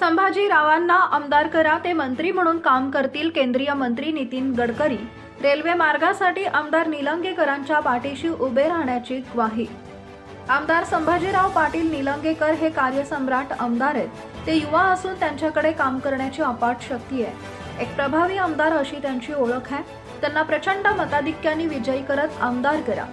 संभाजीरावांना आमदार करा, ते मंत्री म्हणून काम करतील. केंद्रीय मंत्री नितीन गडकरी. रेल्वे मार्गासाठी आमदार निलंगेकरांच्या पाठीशी उभे राहण्याची ग्वाही. आमदार संभाजीराव पाटील निलंगेकर हे कार्यसम्राट आमदार आहेत. ते युवा असून त्यांच्याकडे काम करण्याची अपाट शक्ती आहे. एक प्रभावी आमदार अशी त्यांची ओळख आहे. त्यांना प्रचंड मताधिक्याने विजयी करत आमदार करा.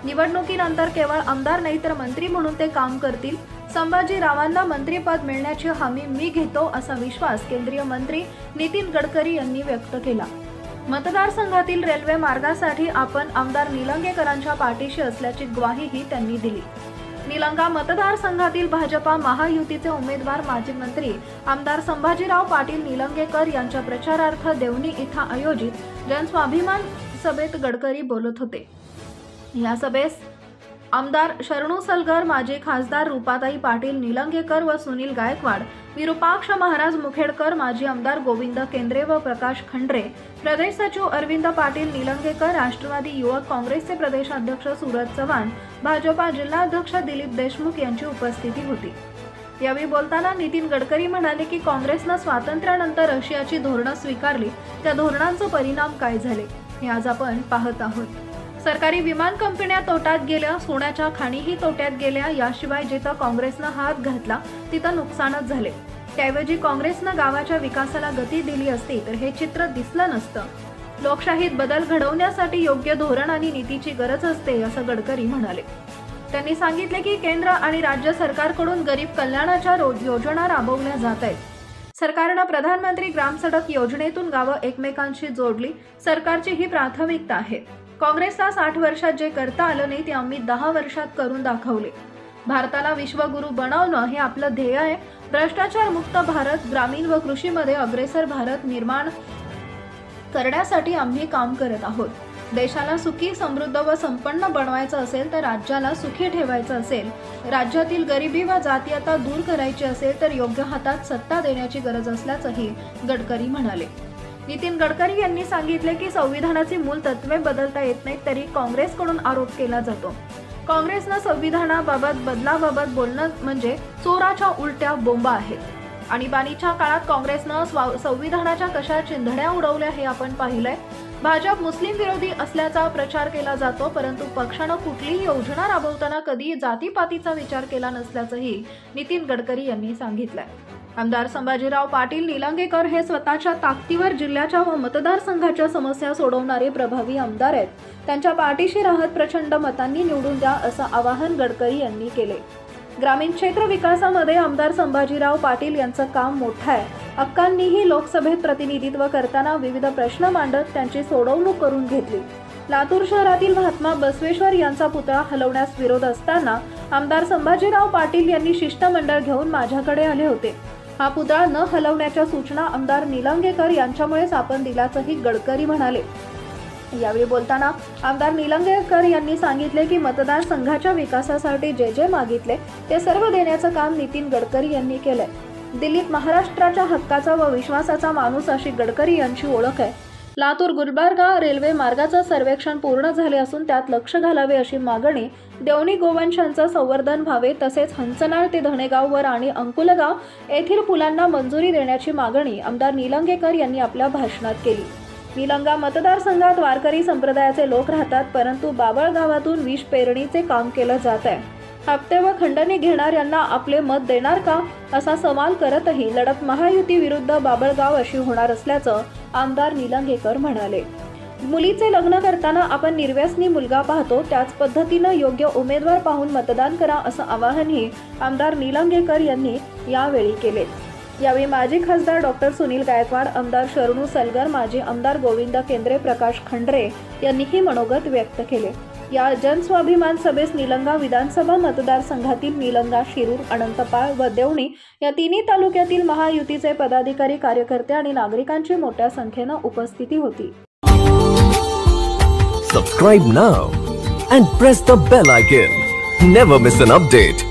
निवडणुकीनंतर केवळ आमदार नाही तर मंत्री म्हणून ते काम करतील. संभाजीरावांना मंत्रिपद मिळण्याची हमी मी घेतो, असा विश्वास केंद्रीय मंत्री नितीन गडकरी यांनी व्यक्त केला. मतदारसंघातील रेल्वे मार्गासाठी आपण आमदार निलंगेकरांच्या पाठीशी असल्याची ग्वाहीही त्यांनी दिली. निलंगा मतदारसंघातील भाजपा महायुतीचे उमेदवार माजी मंत्री आमदार संभाजीराव पाटील निलंगेकर यांच्या प्रचारार्थ देवणी इथं आयोजित जनस्वाभिमान सभेत गडकरी बोलत होते. या सभेस आमदार शरणू सलगर, माजी खासदार रूपाताई पाटील निलंगेकर व सुनील गायकवाड, विरूपाक्ष महाराज मुखेडकर, माजी आमदार गोविंद केंद्रे व प्रकाश खंड्रे, प्रदेश सचिव अरविंद पाटील निलंगेकर, राष्ट्रवादी युवक काँग्रेसचे प्रदेशाध्यक्ष सूरज चव्हाण, भाजपा जिल्हाध्यक्ष दिलीप देशमुख यांची उपस्थिती होती. यावेळी बोलताना नितीन गडकरी म्हणाले की काँग्रेसनं स्वातंत्र्यानंतर रशियाची धोरणं स्वीकारली. त्या धोरणांचे परिणाम काय झाले हे आज आपण पाहत आहोत. सरकारी विमान कंपन्या तोट्यात गेल्या, सोन्याच्या खाणीही तोट्यात गेल्या. याशिवाय जिथं काँग्रेसनं हात घातला तिथं नुकसानच झाले. त्याऐवजी काँग्रेसनं गावाच्या विकासाला गती दिली असती तर हे चित्र दिसलं नसतं. लोकशाहीत बदल घडवण्यासाठी योग्य धोरण आणि नीतीची गरज असते, असं गडकरी म्हणाले. त्यांनी सांगितले की केंद्र आणि राज्य सरकारकडून गरीब कल्याणाच्या योजना राबवल्या जात आहेत. सरकारनं प्रधानमंत्री ग्राम सडक योजनेतून गावं एकमेकांशी जोडली. सरकारची ही प्राथमिकता आहे. काँग्रेसला 60 वर्षात जे करता आलं नाही ते आम्ही 10 वर्षात करून दाखवले. भारताला विश्वगुरू बनवणं हे आपलं ध्येय आहे. भ्रष्टाचार मुक्त भारत, ग्रामीण व कृषीमध्ये अग्रेसर भारत निर्माण करण्यासाठी आम्ही काम करत आहोत. देशाला सुखी, समृद्ध व संपन्न बनवायचं असेल तर राज्याला सुखी ठेवायचं असेल, राज्यातील गरिबी व जातीयता दूर करायची असेल तर योग्य हातात सत्ता देण्याची गरज असल्याचंही गडकरी म्हणाले. नितीन गडकरी यांनी सांगितले की संविधानाची मूल तत्वे बदलता येत नाहीत तरी काँग्रेसकडून आरोप केला जातो. काँग्रेसनं संविधानाबाबत बदलाबाबत बोलणं म्हणजे चोराच्या उलट्या बोंबा आहेत. आणीबाणीच्या काळात काँग्रेसनं संविधानाच्या कशा चिंधड्या उडवल्या हे आपण पाहिलंय. भाजप मुस्लिम विरोधी असल्याचा प्रचार केला जातो, परंतु पक्षानं कुठलीही योजना राबवताना कधी जातीपातीचा विचार केला नसल्याचंही नितीन गडकरी यांनी सांगितलंय. आमदार संभाजीराव पाटील निलंगेकर हे स्वतःच्या ताकदीवर जिल्ह्याच्या व मतदारसंघाच्या समस्या सोडवणारे प्रभावी आमदार आहेत. त्यांच्या पाठीशी राहत प्रचंड मतांनी निवडून द्या, असं आवाहन गडकरी यांनी केले. ग्रामीण क्षेत्र विकासामध्ये आमदार संभाजीराव पाटील यांचं काम मोठं आहे. अक्कांनीही लोकसभेत प्रतिनिधित्व करताना विविध प्रश्न मांडत त्यांची सोडवणूक करून घेतली. लातूर शहरातील महात्मा बसवेश्वर यांचा पुतळा हलवण्यास विरोध असताना आमदार संभाजीराव पाटील यांनी शिष्टमंडळ घेऊन माझ्याकडे आले होते. हा पुतळा न हलवण्याच्या सूचना आमदार निलंगेकर यांच्यामुळेच आपण दिल्याचंही गडकरी म्हणाले. यावेळी बोलताना आमदार निलंगेकर यांनी सांगितले की मतदारसंघाच्या विकासासाठी जे जे मागितले ते सर्व देण्याचं काम नितीन गडकरी यांनी केलंय. दिल्लीत महाराष्ट्राच्या हक्काचा व विश्वासाचा माणूस अशी गडकरी यांची ओळख आहे. लातूर गुलबर्गा रेल्वे मार्गाचं सर्वेक्षण पूर्ण झाले असून त्यात लक्ष घालावे अशी मागणी, देवणी गोवंशांचं संवर्धन व्हावे, तसेच हंचनाळ ते धणेगाव वर आणि अंकुलगाव येथील पुलांना मंजुरी देण्याची मागणी आमदार निलंगेकर यांनी आपल्या भाषणात केली. निलंगा मतदारसंघात वारकरी संप्रदायाचे लोक राहतात, परंतु बाबळगावातून विष पेरणीचे काम केलं जात आहे. हप्ते व खंडणी घेणाऱ्यांना आपले मत देणार का, असा सवाल करतही लढत महायुती विरुद्ध बाबळगाव अशी होणार असल्याचं आमदार निलंगेकर म्हणाले. मुलीचे लग्न करताना आपण निर्व्यसनी मुलगा पाहतो, त्याच पद्धतीनं योग्य उमेदवार पाहून मतदान करा, असं आवाहनही आमदार निलंगेकर यांनी यावेळी केले. यावेळी माजी खासदार डॉक्टर सुनील गायकवाड, आमदार शरणू सलगर, माजी आमदार गोविंद केंद्रे, प्रकाश खंड्रे यांनीही मनोगत व्यक्त केले. या जनस्वाभिमान सभेस निलंगा विधानसभा मतदारसंघातील निलंगा, शिरूर, अनंतपाळ व देवणी या तिन्ही तालुक्यातील महायुतीचे पदाधिकारी, कार्यकर्ते आणि नागरिकांची मोठ्या संख्येनं उपस्थिती होती. Subscribe now and press the bell icon. Never miss an update.